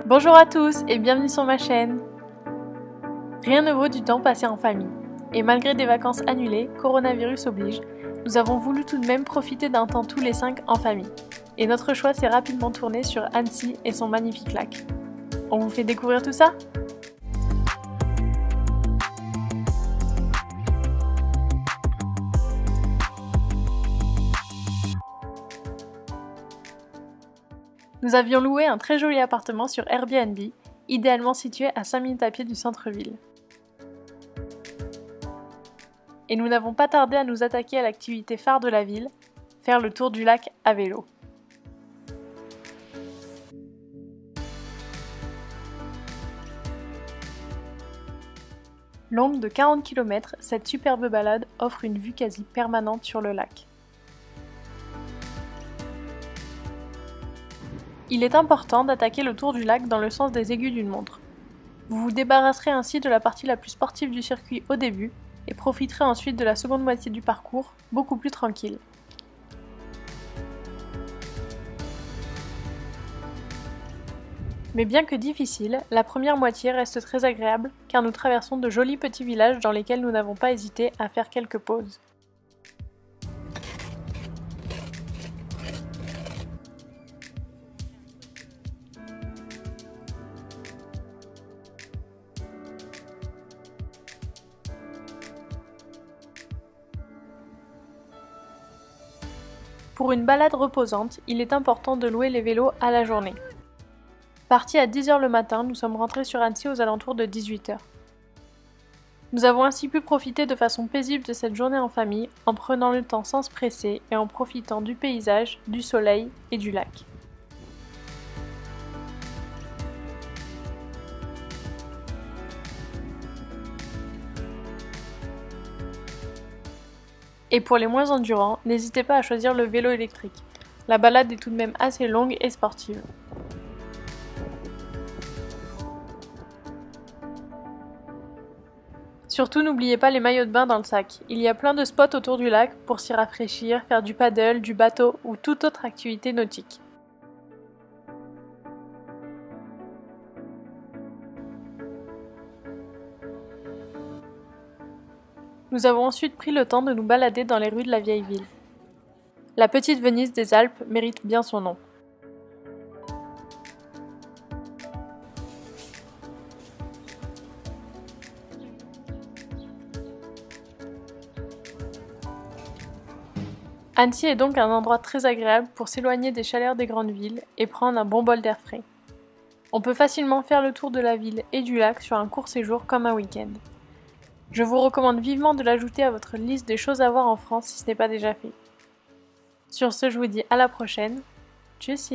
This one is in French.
Bonjour à tous et bienvenue sur ma chaîne. Rien ne vaut du temps passé en famille. Et malgré des vacances annulées, coronavirus oblige, nous avons voulu tout de même profiter d'un temps tous les 5 en famille. Et notre choix s'est rapidement tourné sur Annecy et son magnifique lac. On vous fait découvrir tout ça ? Nous avions loué un très joli appartement sur Airbnb, idéalement situé à 5 minutes à pied du centre-ville. Et nous n'avons pas tardé à nous attaquer à l'activité phare de la ville, faire le tour du lac à vélo. Longue de 40 km, cette superbe balade offre une vue quasi permanente sur le lac. Il est important d'attaquer le tour du lac dans le sens des aiguilles d'une montre. Vous vous débarrasserez ainsi de la partie la plus sportive du circuit au début et profiterez ensuite de la seconde moitié du parcours, beaucoup plus tranquille. Mais bien que difficile, la première moitié reste très agréable car nous traversons de jolis petits villages dans lesquels nous n'avons pas hésité à faire quelques pauses. Pour une balade reposante, il est important de louer les vélos à la journée. Partis à 10 h le matin, nous sommes rentrés sur Annecy aux alentours de 18 h. Nous avons ainsi pu profiter de façon paisible de cette journée en famille, en prenant le temps sans se presser et en profitant du paysage, du soleil et du lac. Et pour les moins endurants, n'hésitez pas à choisir le vélo électrique. La balade est tout de même assez longue et sportive. Surtout n'oubliez pas les maillots de bain dans le sac. Il y a plein de spots autour du lac pour s'y rafraîchir, faire du paddle, du bateau ou toute autre activité nautique. Nous avons ensuite pris le temps de nous balader dans les rues de la vieille ville. La petite Venise des Alpes mérite bien son nom. Annecy est donc un endroit très agréable pour s'éloigner des chaleurs des grandes villes et prendre un bon bol d'air frais. On peut facilement faire le tour de la ville et du lac sur un court séjour comme un week-end. Je vous recommande vivement de l'ajouter à votre liste des choses à voir en France si ce n'est pas déjà fait. Sur ce, je vous dis à la prochaine. Tchuss!